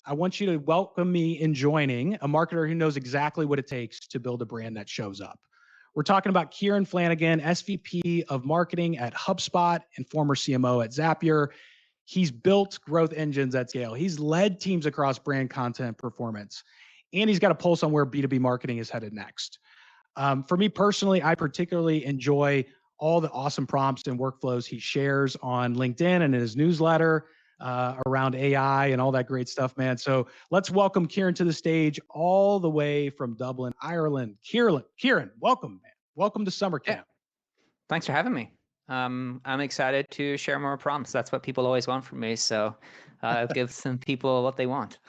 I want you to welcome me in joining a marketer who knows exactly what it takes to build a brand that shows up. We're talking about Kieran Flanagan, SVP of Marketing at HubSpot and former CMO at Zapier. He's built growth engines at scale. He's led teams across brand content performance, and he's got a pulse on where B2B marketing is headed next. For me personally, I particularly enjoy all the awesome prompts and workflows he shares on LinkedIn and in his newsletter around AI and all that great stuff, man. So let's welcome Kieran to the stage all the way from Dublin, Ireland. Kieran, welcome, man. Welcome to summer camp. Yeah. Thanks for having me. I'm excited to share more prompts. That's what people always want from me. So give some people what they want.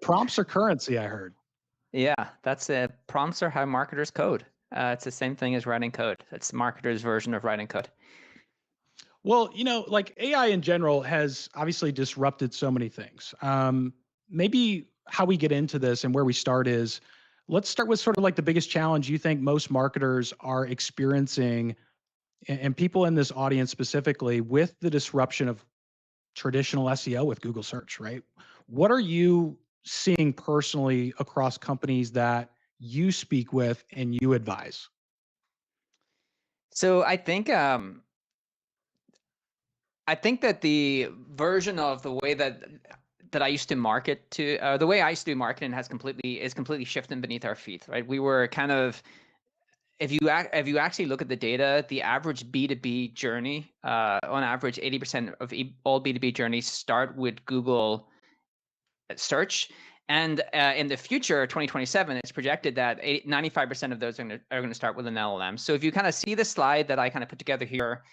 Prompts are currency, I heard. Yeah, that's it. Prompts are how marketers code. It's the same thing as writing code. It's the marketer's version of writing code. Well, like AI in general has obviously disrupted so many things. Maybe how we get into this and where we start is, let's start with sort of like the biggest challenge you think most marketers are experiencing, and people in this audience specifically, with the disruption of traditional SEO with Google search, right? What are you seeing personally across companies that you speak with and you advise? So I think that the version of the way that I used to market to, the way I used to do marketing is completely shifting beneath our feet, right? We were kind of, if you actually look at the data, the average B2B journey, on average, 80% of all B2B journeys start with Google search. And in the future, 2027, it's projected that 95% of those are going to start with an LLM. So if you kind of see the slide that I kind of put together here,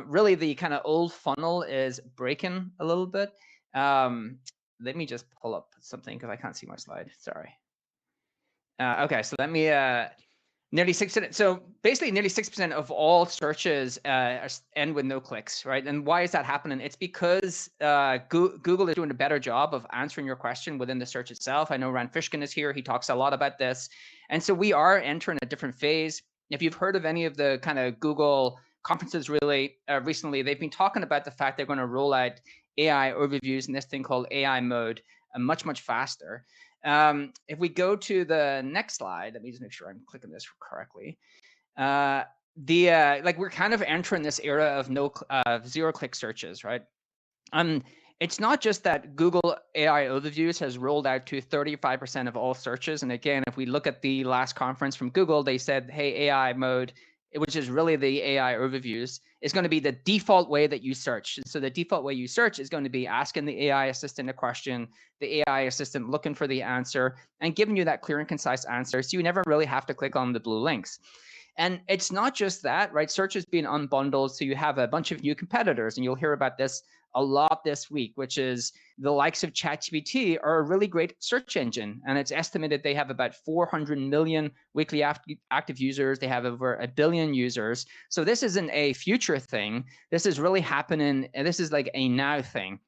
really the kind of old funnel is breaking a little bit. Let me just pull up something because I can't see my slide. Sorry. Okay, so let me nearly 6%. So basically, nearly 6% of all searches end with no clicks, right? And why is that happening? It's because Google is doing a better job of answering your question within the search itself. I know Rand Fishkin is here. He talks a lot about this. And so we are entering a different phase. If you've heard of any of the kind of Google conferences really recently, they've been talking about the fact they're going to roll out AI overviews in this thing called AI mode much, much faster. If we go to the next slide, let me just make sure I'm clicking this correctly. Like we're kind of entering this era of zero-click searches, right? It's not just that Google AI overviews has rolled out to 35% of all searches. And again, if we look at the last conference from Google, they said, hey, AI mode, which is really the AI overviews, is going to be the default way that you search. So the default way you search is going to be asking the AI assistant a question, the AI assistant looking for the answer, and giving you that clear and concise answer. So you never really have to click on the blue links. And it's not just that, right? Search is being unbundled. So you have a bunch of new competitors, and you'll hear about this a lot this week, which is the likes of ChatGPT are a really great search engine. And it's estimated they have about 400 million weekly active users. They have over 1 billion users. So this isn't a future thing. This is really happening. And this is like a now thing.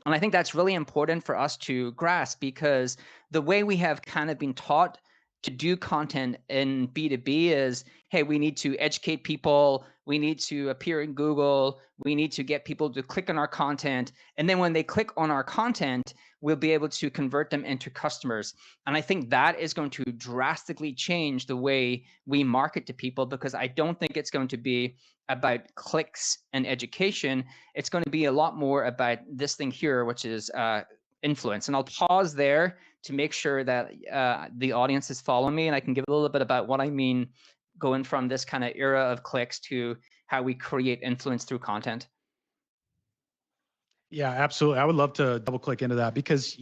And I think that's really important for us to grasp, because the way we have kind of been taught to do content in B2B is, hey, we need to educate people, we need to appear in Google, we need to get people to click on our content. And then when they click on our content, we'll be able to convert them into customers. And I think that is going to drastically change the way we market to people, because I don't think it's going to be about clicks and education. It's going to be a lot more about this thing here, which is influence. And I'll pause there to make sure that the audience is following me, and I can give a little bit about what I mean going from this kind of era of clicks to how we create influence through content. Yeah, absolutely. I would love to double click into that, because,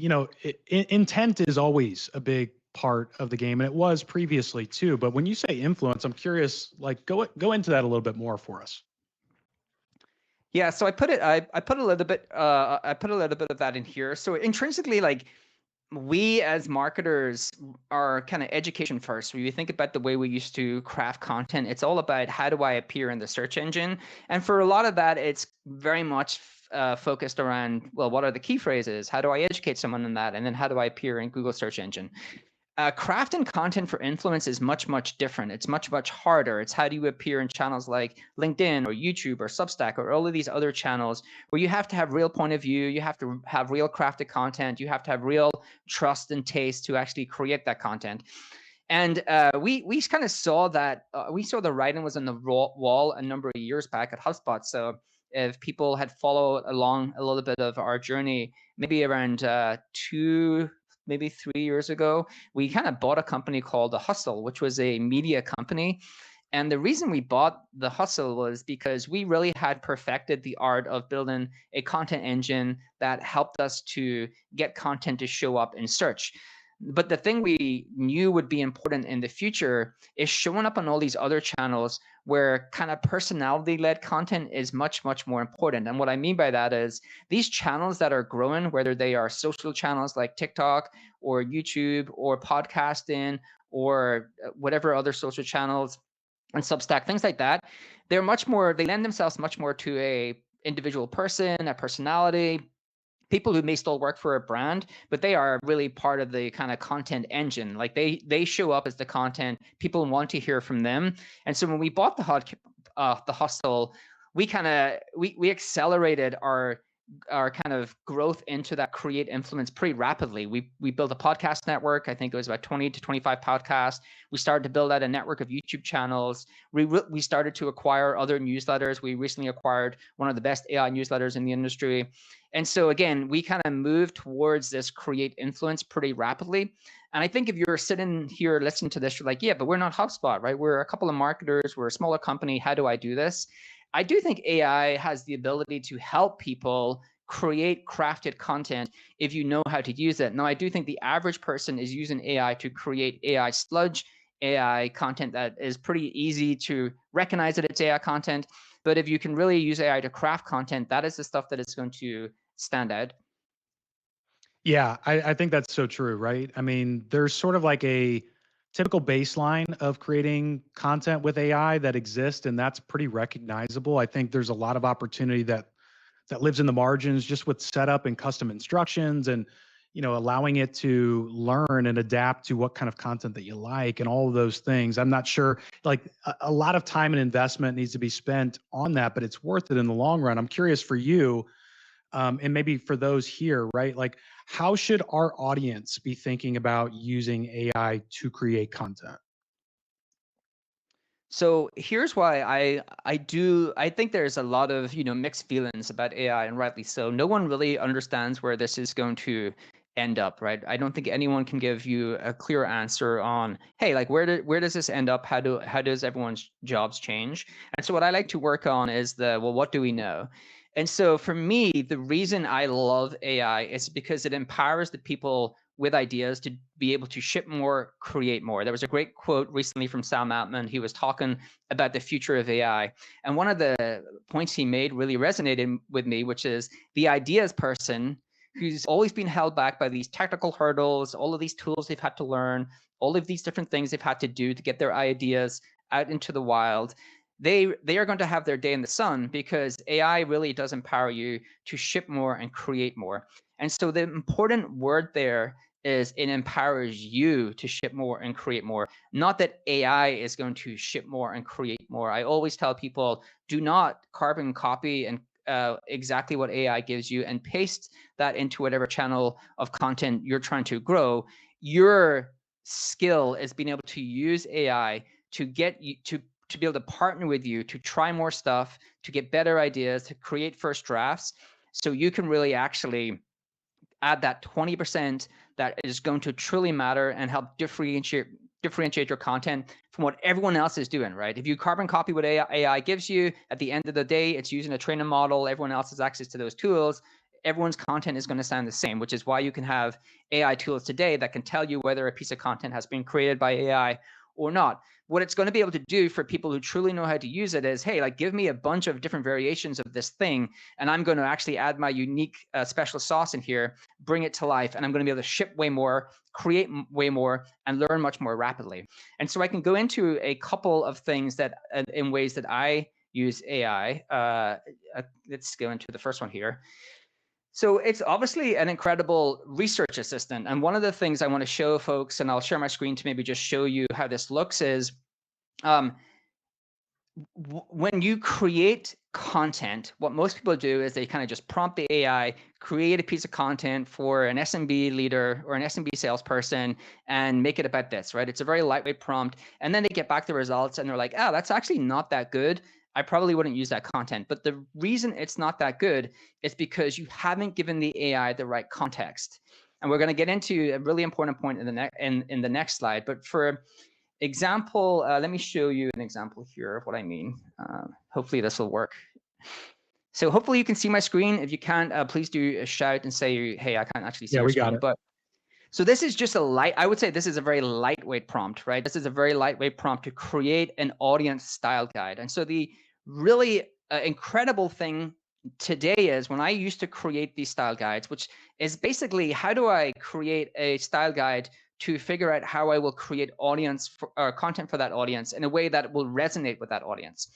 intent is always a big part of the game, and it was previously too. But when you say influence, I'm curious, like go into that a little bit more for us. Yeah, so I put a little bit of that in here. So intrinsically, like, we as marketers are kind of education first. When you think about the way we used to craft content, it's all about how do I appear in the search engine? And for a lot of that, it's very much focused around, well, what are the key phrases? How do I educate someone in that? And then how do I appear in Google search engine? Crafting content for influence is much, much different. It's much, much harder. It's how do you appear in channels like LinkedIn or YouTube or Substack or all of these other channels where you have to have real point of view, you have to have real crafted content, you have to have real trust and taste to actually create that content. And we kind of saw that we saw the writing was on the wall a number of years back at HubSpot. So if people had followed along a little bit of our journey, maybe around maybe 3 years ago, we kind of bought a company called The Hustle, which was a media company. And the reason we bought The Hustle was because we really had perfected the art of building a content engine that helped us to get content to show up in search. But the thing we knew would be important in the future is showing up on all these other channels where kind of personality-led content is much, much more important. And what I mean by that is these channels that are growing, whether they are social channels like TikTok or YouTube or podcasting or whatever other social channels and Substack, things like that, they lend themselves much more to a individual person, a personality, people who may still work for a brand, but they are really part of the kind of content engine. Like they show up as the content. People want to hear from them. And so when we bought the Hustle, we accelerated our kind of growth into that create influence pretty rapidly. We built a podcast network. I think it was about 20 to 25 podcasts. We started to build out a network of YouTube channels. We started to acquire other newsletters. We recently acquired one of the best AI newsletters in the industry. And so again, we kind of moved towards this create influence pretty rapidly. And I think if you're sitting here listening to this, you're like, yeah, but we're not HubSpot, right? We're a couple of marketers. We're a smaller company. How do I do this? I do think AI has the ability to help people create crafted content if you know how to use it. Now, I do think the average person is using AI to create AI sludge, AI content that is pretty easy to recognize that it's AI content. But if you can really use AI to craft content, that is the stuff that is going to stand out. Yeah, I think that's so true, right? I mean, there's sort of like a typical baseline of creating content with AI that exists, and that's pretty recognizable. I think there's a lot of opportunity that lives in the margins just with setup and custom instructions and allowing it to learn and adapt to what kind of content that you like and all of those things. I'm not sure, like a lot of time and investment needs to be spent on that, but it's worth it in the long run. I'm curious for you, and maybe for those here, right? Like, how should our audience be thinking about using AI to create content? So here's why I think there's a lot of mixed feelings about AI, and rightly so. No one really understands where this is going to end up, right? I don't think anyone can give you a clear answer on, hey, like where does this end up? How does everyone's jobs change? And so what I like to work on is what do we know? And so for me, the reason I love AI is because it empowers the people with ideas to be able to ship more, create more. There was a great quote recently from Sam Altman. He was talking about the future of AI. And one of the points he made really resonated with me, which is the ideas person who's always been held back by these technical hurdles, all of these tools they've had to learn, all of these different things they've had to do to get their ideas out into the wild. They are going to have their day in the sun because AI really does empower you to ship more and create more. And so the important word there is it empowers you to ship more and create more, not that AI is going to ship more and create more. I always tell people, do not carbon copy and exactly what AI gives you and paste that into whatever channel of content you're trying to grow. Your skill is being able to use AI to get you to be able to partner with you, to try more stuff, to get better ideas, to create first drafts, so you can really actually add that 20% that is going to truly matter and help differentiate your content from what everyone else is doing, right? If you carbon copy what AI gives you, at the end of the day, it's using a training model, everyone else has access to those tools, everyone's content is going to sound the same, which is why you can have AI tools today that can tell you whether a piece of content has been created by AI or not. What it's going to be able to do for people who truly know how to use it is, hey, like give me a bunch of different variations of this thing, and I'm going to actually add my unique special sauce in here, bring it to life, and I'm going to be able to ship way more, create way more, and learn much more rapidly. And so I can go into a couple of things that in ways that I use AI. Let's go into the first one here. So it's obviously an incredible research assistant. And one of the things I want to show folks, and I'll share my screen to maybe just show you how this looks, is when you create content, what most people do is they kind of just prompt the AI, create a piece of content for an SMB leader or an SMB salesperson and make it about this, right? It's a very lightweight prompt. And then they get back the results and they're like, oh, that's actually not that good. I probably wouldn't use that content. But the reason it's not that good is because you haven't given the AI the right context. And we're going to get into a really important point in the next slide. But for example, let me show you an example here of what I mean. Hopefully this will work. So hopefully you can see my screen. If you can't, please do a shout and say, hey, I can't actually see your screen. But so this is just I would say this is a very lightweight prompt, right? This is a very lightweight prompt to create an audience style guide. And so the really incredible thing today is when I used to create these style guides, which is basically how do I create a style guide to figure out how I will create content for that audience in a way that will resonate with that audience.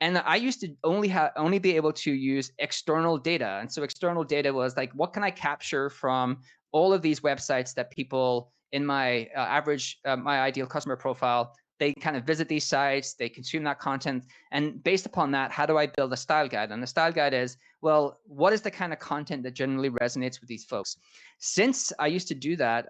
And I used to only be able to use external data. And so external data was like, what can I capture from all of these websites that people in my my ideal customer profile, they kind of visit these sites, they consume that content. And based upon that, how do I build a style guide? And the style guide is, well, what is the kind of content that generally resonates with these folks? Since I used to do that,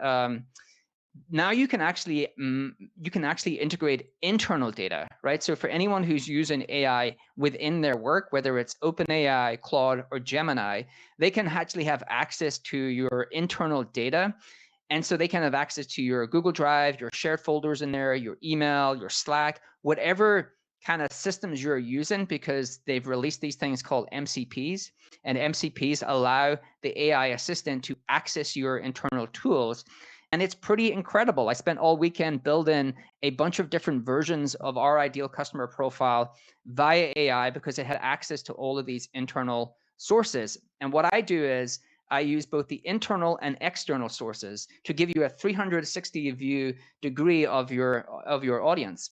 now you can actually integrate internal data, right? So for anyone who's using AI within their work, whether it's OpenAI, Claude, or Gemini, they can actually have access to your internal data. And so they can have access to your Google Drive, your shared folders in there, your email, your Slack, whatever kind of systems you're using, because they've released these things called MCPs, and MCPs allow the AI assistant to access your internal tools. And it's pretty incredible. I spent all weekend building a bunch of different versions of our ideal customer profile via AI because it had access to all of these internal sources. And what I do is I use both the internal and external sources to give you a 360 view degree of your audience.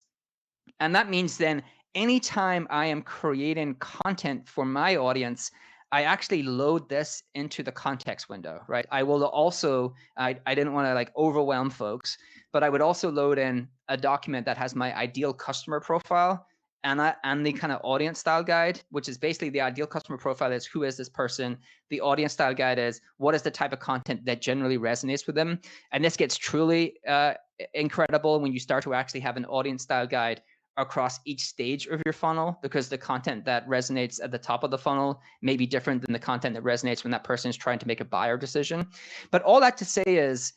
And that means then anytime I am creating content for my audience, I actually load this into the context window, right? I will also, I didn't want to like overwhelm folks, but I would also load in a document that has my ideal customer profile and the kind of audience style guide, which is basically the ideal customer profile is who is this person? The audience style guide is what is the type of content that generally resonates with them? And this gets truly incredible when you start to actually have an audience style guide across each stage of your funnel, because the content that resonates at the top of the funnel may be different than the content that resonates when that person is trying to make a buyer decision. But all that to say is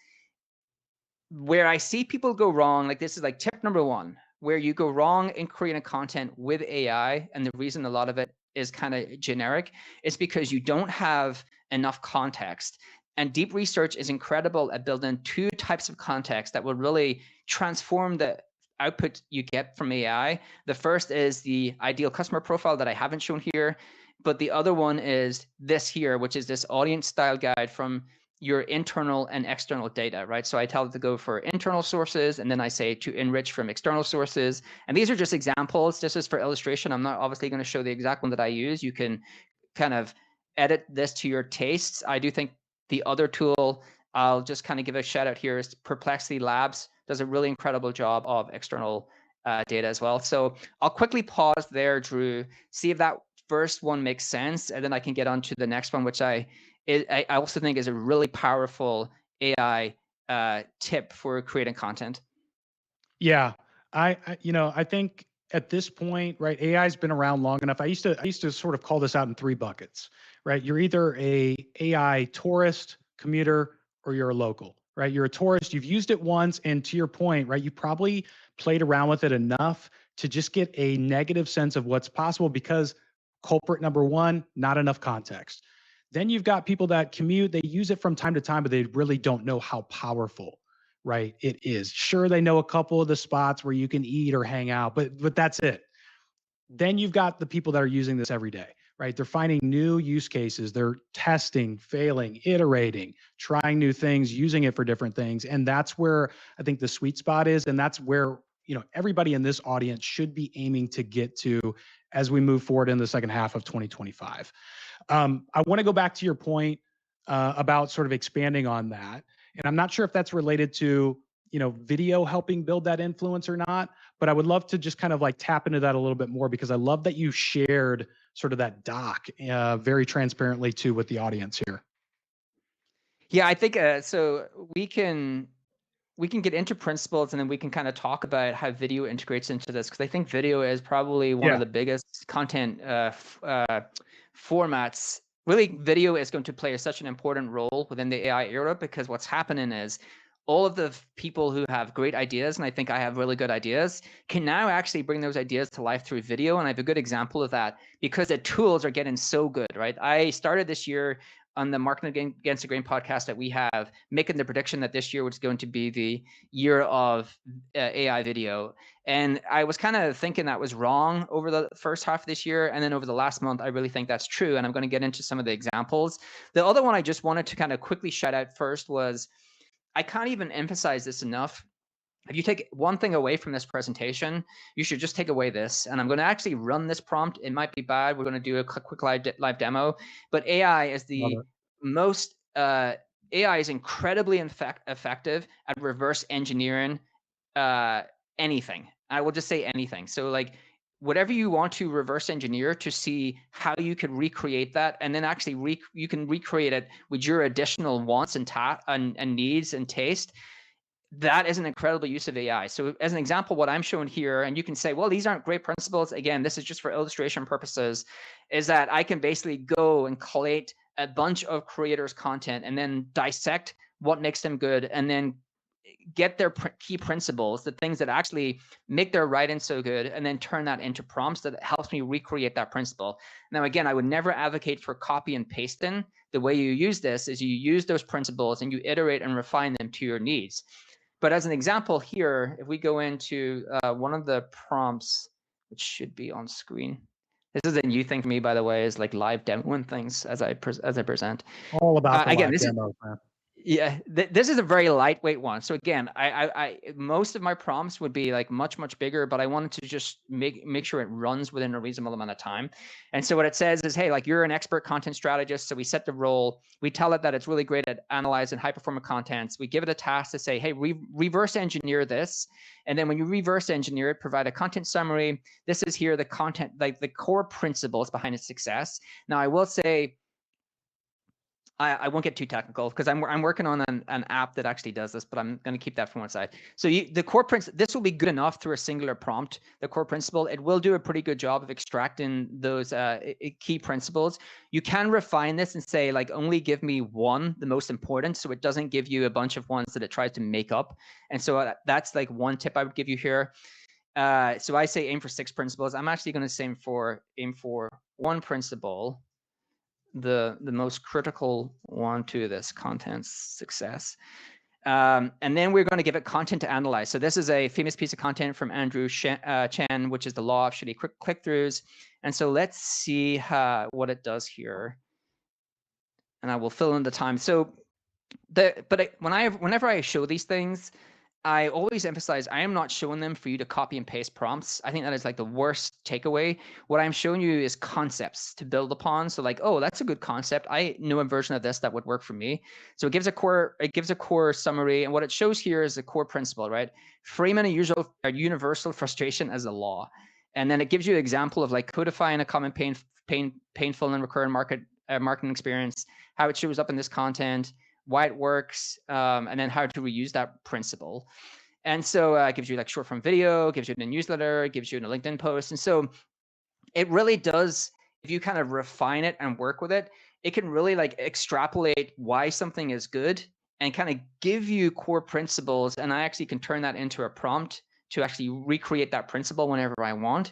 where I see people go wrong, like this is like tip number one, where you go wrong in creating content with AI. And the reason a lot of it is kind of generic is because you don't have enough context. And deep research is incredible at building two types of context that will really transform the output you get from AI. The first is the ideal customer profile that I haven't shown here, but the other one is this here, which is this audience style guide from your internal and external data, right? So I tell it to go for internal sources, and then I say to enrich from external sources. And these are just examples. This is for illustration. I'm not obviously going to show the exact one that I use. You can kind of edit this to your tastes. I do think the other tool, I'll just kind of give a shout out here, is Perplexity Labs. Does a really incredible job of external data as well. So I'll quickly pause there, Drew, see if that first one makes sense, and then I can get on to the next one, which I also think is a really powerful AI tip for creating content. Yeah, I think at this point, right, AI's been around long enough. I used to sort of call this out in three buckets, right? You're either a AI tourist, commuter, or you're a local, right? You're a tourist, you've used it once, and to your point, right, you probably played around with it enough to just get a negative sense of what's possible because culprit number one, not enough context. Then you've got people that commute, they use it from time to time, but they really don't know how powerful, right, it is. Sure, they know a couple of the spots where you can eat or hang out, but that's it. Then you've got the people that are using this every day, right? They're finding new use cases. They're testing, failing, iterating, trying new things, using it for different things. And that's where I think the sweet spot is. And that's where, everybody in this audience should be aiming to get to as we move forward in the second half of 2025. I want to go back to your point about sort of expanding on that. And I'm not sure if that's related to, video helping build that influence or not, but I would love to just kind of like tap into that a little bit more, because I love that you shared sort of that doc very transparently too with the audience here. Yeah, I think so. We can get into principles, and then we can kind of talk about how video integrates into this, because I think video is probably one of the biggest content formats. Really, video is going to play such an important role within the AI era, because what's happening is all of the people who have great ideas, and I think I have really good ideas, can now actually bring those ideas to life through video. And I have a good example of that because the tools are getting so good, right? I started this year on the Marketing Against the Grain podcast that we have, making the prediction that this year was going to be the year of AI video. And I was kind of thinking that was wrong over the first half of this year. And then over the last month, I really think that's true. And I'm going to get into some of the examples. The other one I just wanted to kind of quickly shout out first was, I can't even emphasize this enough. If you take one thing away from this presentation, you should just take away this. And I'm going to actually run this prompt. It might be bad. We're going to do a quick live demo. But AI is the most, AI is incredibly effective at reverse engineering anything. I will just say anything. So like whatever you want to reverse engineer to see how you could recreate that, and then actually you can recreate it with your additional wants and needs and taste. That is an incredible use of AI. So as an example, what I'm showing here, and you can say, well, these aren't great principles. Again, this is just for illustration purposes, is that I can basically go and collate a bunch of creators' content and then dissect what makes them good, and then get their key principles, the things that actually make their writing so good, and then turn that into prompts that helps me recreate that principle. Now, again, I would never advocate for copy and pasting. The way you use this is you use those principles and you iterate and refine them to your needs. But as an example here, if we go into one of the prompts, which should be on screen. This is a new thing for me, by the way, is like live demoing things as I present. All about the again, live this demos, man. Yeah, this is a very lightweight one. So again, I most of my prompts would be like much bigger, but I wanted to just make sure it runs within a reasonable amount of time. And so what it says is, hey, like you're an expert content strategist. So we set the role. We tell it that it's really great at analyzing high performing contents. We give it a task to say, hey, reverse engineer this. And then when you reverse engineer it, provide a content summary. This is here the content, like the core principles behind its success. Now I will say, I won't get too technical because I'm working on an app that actually does this, but I'm going to keep that from one side. So the core principle, this will be good enough through a singular prompt. The core principle, it will do a pretty good job of extracting those key principles. You can refine this and say, like, only give me one, the most important, so it doesn't give you a bunch of ones that it tries to make up. And so that's like one tip I would give you here. So I say aim for 6 principles. I'm actually going to say aim for one principle, the most critical one to this content success. And then we're going to give it content to analyze. So this is a famous piece of content from Andrew Chen, which is the law of shitty click-throughs. And so let's see what it does here. And I will fill in the time. So whenever I show these things, I always emphasize I am not showing them for you to copy and paste prompts. I think that is like the worst takeaway. What I'm showing you is concepts to build upon. So like, oh, that's a good concept. I know a version of this that would work for me. So it gives a core summary. And what it shows here is a core principle, right? Framing a universal frustration as a law. And then it gives you an example of like codifying a common painful and recurrent marketing experience, how it shows up in this content, why it works, and then how to reuse that principle. And so it gives you like short form video, gives you in a newsletter, gives you in a LinkedIn post. And so it really does, if you kind of refine it and work with it, it can really like extrapolate why something is good and kind of give you core principles. And I actually can turn that into a prompt to actually recreate that principle whenever I want.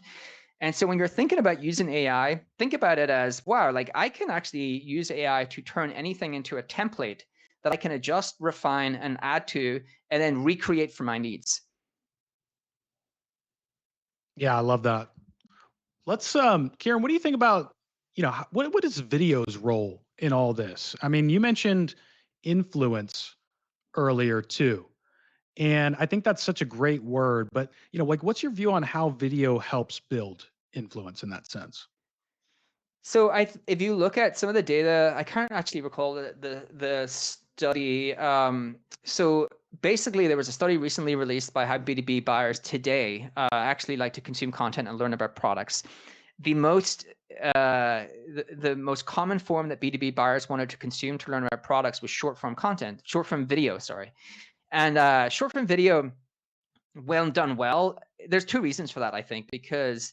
And so when you're thinking about using AI, think about it as, wow, like I can actually use AI to turn anything into a template that I can adjust, refine, and add to, and then recreate for my needs. Yeah, I love that. Let's, Kieran, what do you think about, what is video's role in all this? I mean, you mentioned influence earlier too. And I think that's such a great word, but like what's your view on how video helps build influence in that sense? So if you look at some of the data, I can't actually recall the study. So basically, there was a study recently released by how B2B buyers today actually like to consume content and learn about products. The most common form that B2B buyers wanted to consume to learn about products was short form content, short form video, sorry. And short form video, well done well. There's two reasons for that, I think, because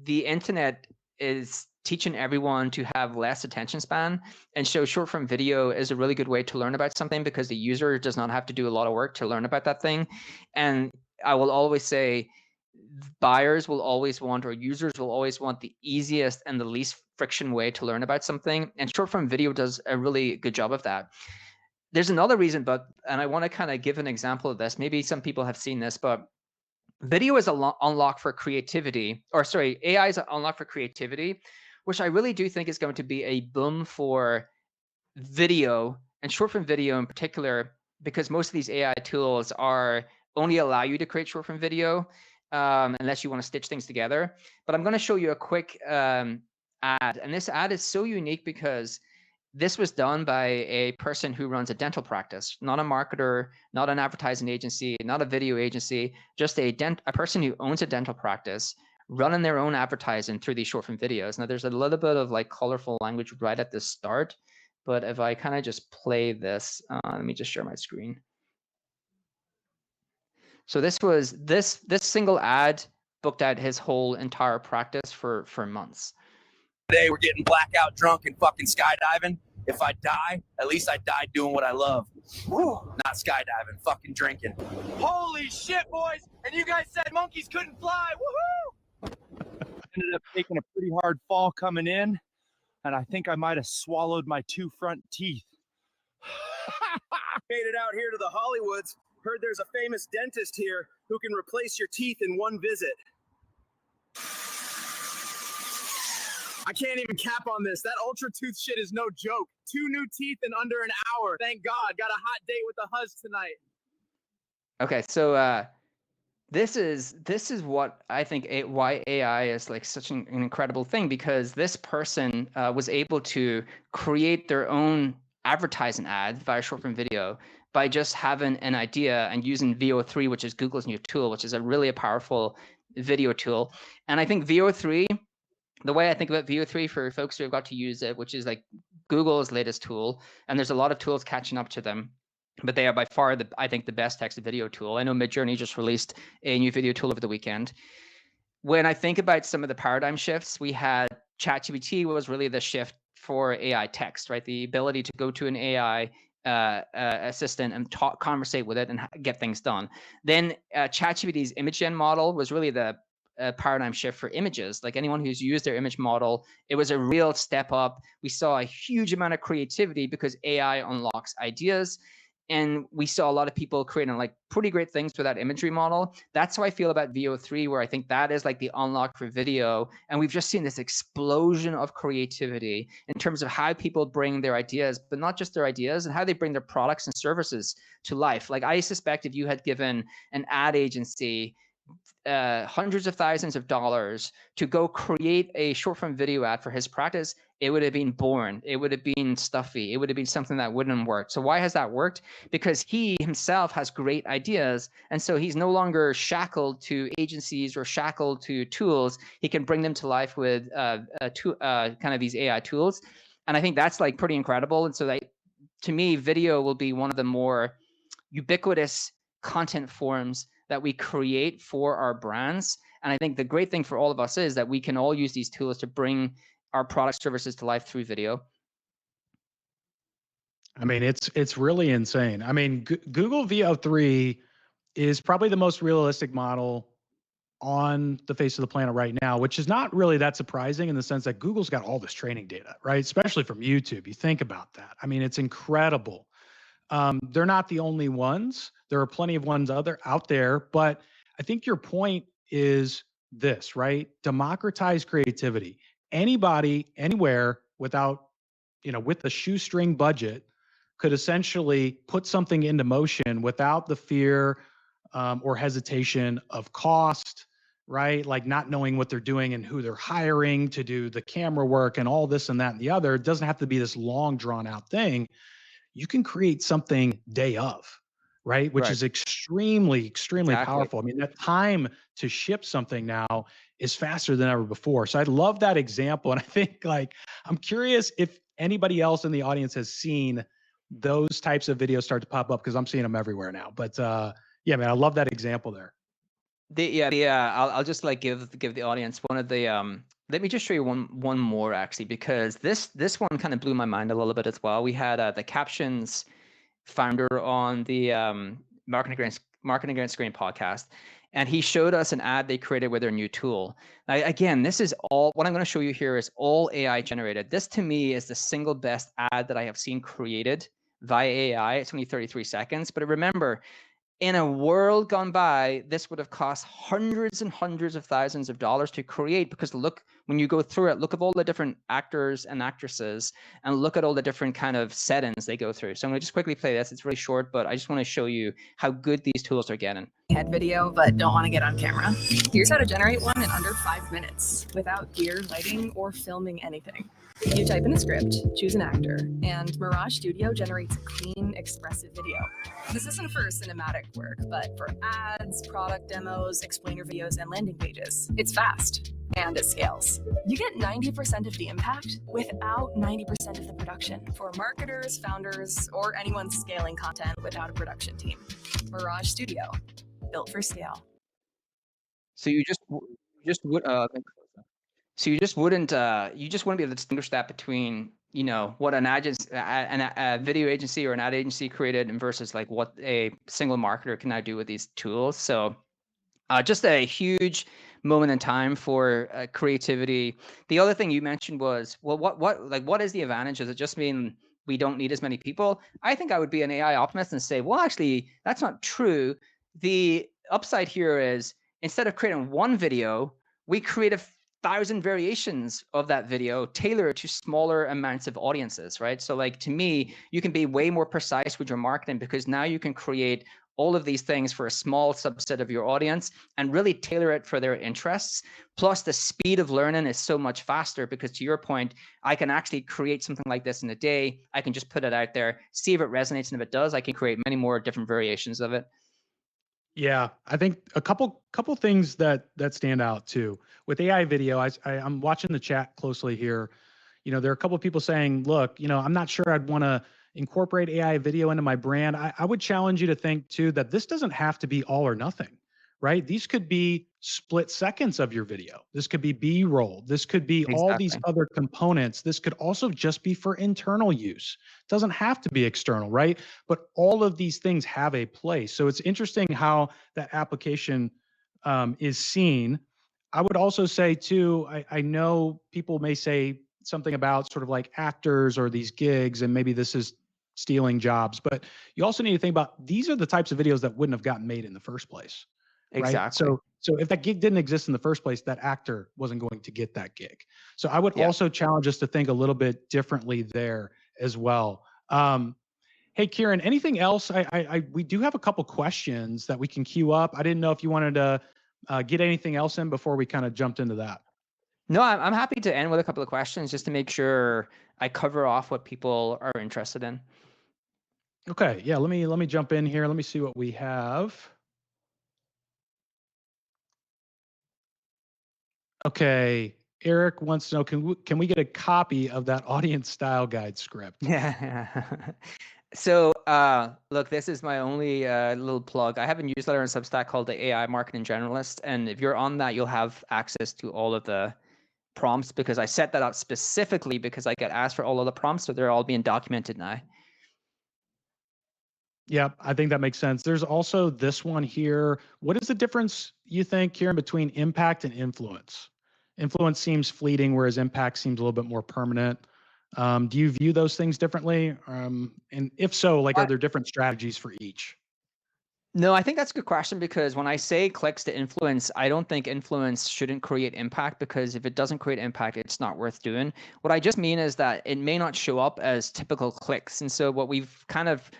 the internet is teaching everyone to have less attention span, and so short form video is a really good way to learn about something because the user does not have to do a lot of work to learn about that thing. And I will always say buyers will always want, or users will always want, the easiest and the least friction way to learn about something, and short form video does a really good job of that. There's another reason, and I want to kind of give an example of this. Maybe some people have seen this, but video is a unlock for creativity, or sorry, AI is an unlock for creativity, which I really do think is going to be a boom for video and short form video in particular, because most of these AI tools only allow you to create short form video unless you want to stitch things together. But I'm going to show you a quick ad, and this ad is so unique because this was done by a person who runs a dental practice, not a marketer, not an advertising agency, not a video agency, just a person who owns a dental practice running their own advertising through these short form videos. Now, there's a little bit of like colorful language right at the start, but if I kind of just play this, let me just share my screen. So this single ad booked out his whole entire practice for months. Today we're getting blackout drunk and fucking skydiving. If I die, at least I died doing what I love. Woo. Not skydiving, fucking drinking. Holy shit, boys! And you guys said monkeys couldn't fly. Woohoo! Ended up taking a pretty hard fall coming in, and I think I might have swallowed my 2 front teeth. Made it out here to the Hollywoods. Heard there's a famous dentist here who can replace your teeth in one visit. I can't even cap on this. That ultra tooth shit is no joke. 2 new teeth in under an hour. Thank God. Got a hot date with the huzz tonight. Okay, so this is what I think why AI is like such an incredible thing, because this person was able to create their own advertising ad via short form video by just having an idea and using VO3, which is Google's new tool, which is a powerful video tool. And I think VO3, the way I think about VO3 for folks who have got to use it, which is like Google's latest tool, and there's a lot of tools catching up to them, but they are by far I think the best text to video tool. I know Midjourney just released a new video tool over the weekend. When I think about some of the paradigm shifts, we had ChatGPT was really the shift for AI text, right? The ability to go to an AI assistant and conversate with it and get things done. Then ChatGPT's image gen model was really the paradigm shift for images. Like anyone who's used their image model, it was a real step up. We saw a huge amount of creativity because AI unlocks ideas. And we saw a lot of people creating like pretty great things with that imagery model. That's how I feel about VO3, where I think that is like the unlock for video. And we've just seen this explosion of creativity in terms of how people bring their ideas, but not just their ideas, and how they bring their products and services to life. Like I suspect if you had given an ad agency hundreds of thousands of dollars to go create a short form video ad for his practice, it would have been boring. It would have been stuffy. It would have been something that wouldn't work. So why has that worked? Because he himself has great ideas. And so he's no longer shackled to agencies or shackled to tools. He can bring them to life with kind of these AI tools. And I think that's like pretty incredible. And so that, to me, video will be one of the more ubiquitous content forms that we create for our brands. And I think the great thing for all of us is that we can all use these tools to bring our product services to life through video. I mean, it's really insane. I mean, Google VO3 is probably the most realistic model on the face of the planet right now, which is not really that surprising in the sense that Google's got all this training data, right? Especially from YouTube. You think about that. I mean, it's incredible. They're not the only ones. There are plenty of ones out there, but I think your point is this, right? Democratize creativity. Anybody, anywhere, with a shoestring budget, could essentially put something into motion without the fear or hesitation of cost, right? Like not knowing what they're doing and who they're hiring to do the camera work and all this and that and the other. It doesn't have to be this long drawn out thing. You can create something day of, right? Which Right. is extremely, extremely Exactly. powerful. I mean, that time to ship something now is faster than ever before. So I love that example. And I think like, I'm curious if anybody else in the audience has seen those types of videos start to pop up, because I'm seeing them everywhere now. But yeah, man, I love that example there. I'll just like give the audience one of the let me just show you one more actually, because this one kind of blew my mind a little bit as well. We had the Captions founder on the Marketing Against Screen podcast, and he showed us an ad they created with their new tool. Now, again, this is all what I'm going to show you here is all AI generated. This to me is the single best ad that I have seen created via AI. It's only 33 seconds, but remember, in a world gone by, this would have cost hundreds and hundreds of thousands of dollars to create, because look, when you go through it, look at all the different actors and actresses and look at all the different kind of settings they go through. So I'm going to just quickly play this. It's really short, but I just want to show you how good these tools are getting. Head video, but don't want to get on camera. Here's how to generate one in under 5 minutes without gear, lighting, or filming anything. You type in a script, choose an actor, and Mirage Studio generates a clean, expressive video. This isn't for cinematic work, but for ads, product demos, explainer videos, and landing pages. It's fast, and it scales. You get 90% of the impact without 90% of the production for marketers, founders, or anyone scaling content without a production team. Mirage Studio, built for scale. So you just would so you just wouldn't be able to distinguish that between, you know, what an agency, a video agency or an ad agency created and versus like what a single marketer can now do with these tools. So just a huge moment in time for creativity. The other thing you mentioned was, well, what is the advantage? Does it just mean we don't need as many people? I think I would be an AI optimist and say, well, actually, that's not true. The upside here is, instead of creating one video, we create 1,000 variations of that video tailored to smaller amounts of audiences, right? So like, to me, you can be way more precise with your marketing, because now you can create all of these things for a small subset of your audience and really tailor it for their interests. Plus the speed of learning is so much faster, because to your point, I can actually create something like this in a day. I can just put it out there, see if it resonates. And if it does, I can create many more different variations of it. Yeah, I think a couple things that stand out too with AI video. I'm watching the chat closely here. You know, there are a couple of people saying, "Look, you know, I'm not sure I'd want to incorporate AI video into my brand." I would challenge you to think too that this doesn't have to be all or nothing, right? These could be split seconds of your video. This could be B-roll. This could be all these other components. This could also just be for internal use. It doesn't have to be external, right? But all of these things have a place. So it's interesting how that application is seen. I would also say too, I know people may say something about sort of like actors or these gigs, and maybe this is stealing jobs, but you also need to think about, these are the types of videos that wouldn't have gotten made in the first place. Right? Exactly. So if that gig didn't exist in the first place, that actor wasn't going to get that gig. So I would also challenge us to think a little bit differently there as well. Hey, Kieran, anything else? We do have a couple questions that we can queue up. I didn't know if you wanted to get anything else in before we kind of jumped into that. No, I'm happy to end with a couple of questions just to make sure I cover off what people are interested in. Okay, yeah, let me jump in here. Let me see what we have. Okay, Eric wants to know, can we get a copy of that audience style guide script? Yeah. So look, this is my only little plug. I have a newsletter on Substack called the AI Marketing Generalist. And if you're on that, you'll have access to all of the prompts, because I set that up specifically because I get asked for all of the prompts. So they're all being documented now. Yeah, I think that makes sense. There's also this one here. What is the difference, you think, Kieran, between impact and influence? Influence seems fleeting, whereas impact seems a little bit more permanent. Do you view those things differently? And if so, like, are there different strategies for each? No, I think that's a good question, because when I say clicks to influence, I don't think influence shouldn't create impact, because if it doesn't create impact, it's not worth doing. What I just mean is that it may not show up as typical clicks. And so what we've kind of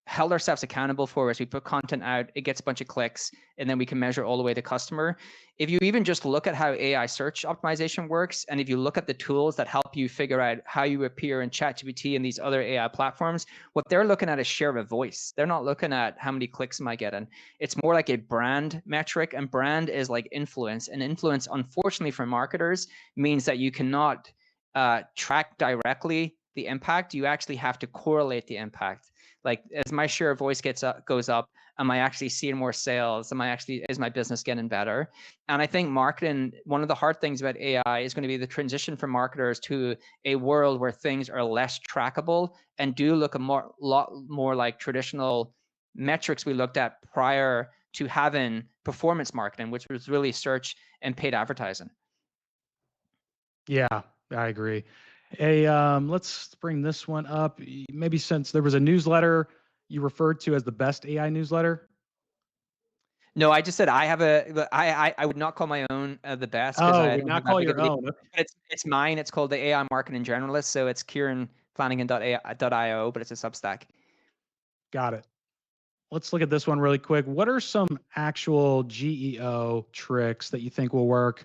held ourselves accountable for as we put content out, it gets a bunch of clicks, and then we can measure all the way to customer. If you even just look at how AI search optimization works, and if you look at the tools that help you figure out how you appear in ChatGPT and these other AI platforms, what they're looking at is share of voice. They're not looking at how many clicks am I getting. It's more like a brand metric, and brand is like influence. And influence, unfortunately for marketers, means that you cannot track directly the impact. You actually have to correlate the impact. Like, as my share of voice goes up, am I actually seeing more sales? Is my business getting better? And I think marketing, one of the hard things about AI is going to be the transition from marketers to a world where things are less trackable and do look a lot more like traditional metrics we looked at prior to having performance marketing, which was really search and paid advertising. Yeah, I agree. Hey, let's bring this one up. Maybe since there was a newsletter you referred to as the best AI newsletter. No, I just said I have I would not call my own the best, because Oh, I would don't not have that call big your of a. own. It's mine. It's called the AI Marketing Generalist. So it's Kieran Flanagan.io, but it's a Substack. Got it. Let's look at this one really quick. What are some actual GEO tricks that you think will work,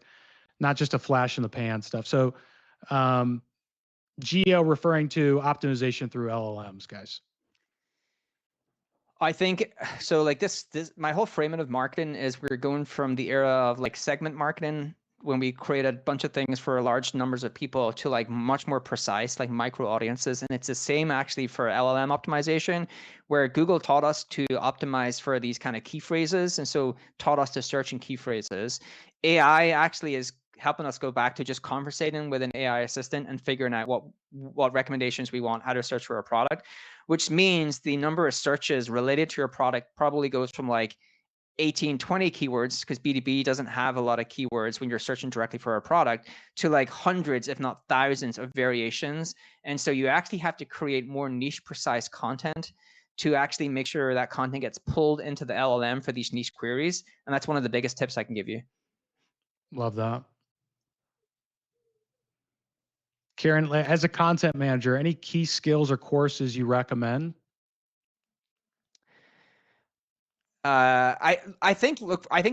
not just a flash in the pan stuff? So, GEO referring to optimization through LLMs, guys. I think so. Like this, my whole framing of marketing is we're going from the era of like segment marketing, when we create a bunch of things for large numbers of people, to like much more precise, like micro audiences. And it's the same actually for LLM optimization, where Google taught us to optimize for these kind of key phrases, and so taught us to search in key phrases. AI actually is helping us go back to just conversating with an AI assistant and figuring out what recommendations we want, how to search for a product, which means the number of searches related to your product probably goes from like 18, 20 keywords, because B2B doesn't have a lot of keywords when you're searching directly for a product, to like hundreds, if not thousands of variations. And so you actually have to create more niche precise content to actually make sure that content gets pulled into the LLM for these niche queries. And that's one of the biggest tips I can give you. Love that. Kieran, as a content manager, any key skills or courses you recommend? I think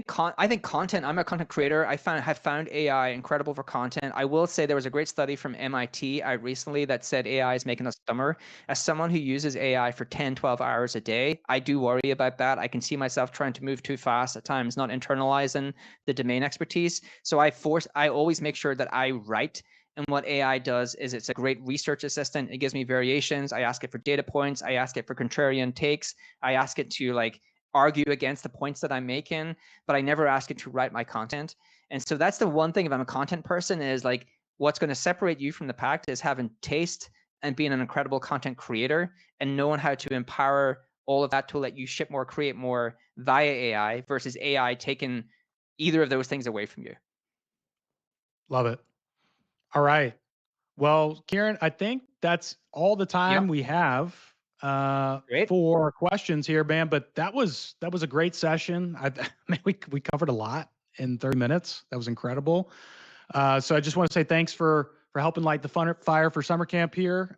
content. I'm a content creator. have found AI incredible for content. I will say there was a great study from MIT recently that said AI is making us dumber. As someone who uses AI for 10, 12 hours a day, I do worry about that. I can see myself trying to move too fast at times, not internalizing the domain expertise. So I always make sure that I write. And what AI does is it's a great research assistant. It gives me variations. I ask it for data points. I ask it for contrarian takes. I ask it to like argue against the points that I'm making, but I never ask it to write my content. And so that's the one thing, if I'm a content person, is like what's going to separate you from the pack is having taste and being an incredible content creator and knowing how to empower all of that to let you ship more, create more via AI versus AI taking either of those things away from you. Love it. All right. Well, Kieran, I think that's all the time we have for questions here, man. But that was a great session. I mean, we covered a lot in 30 minutes. That was incredible. So I just want to say thanks for helping light the fire for summer camp here.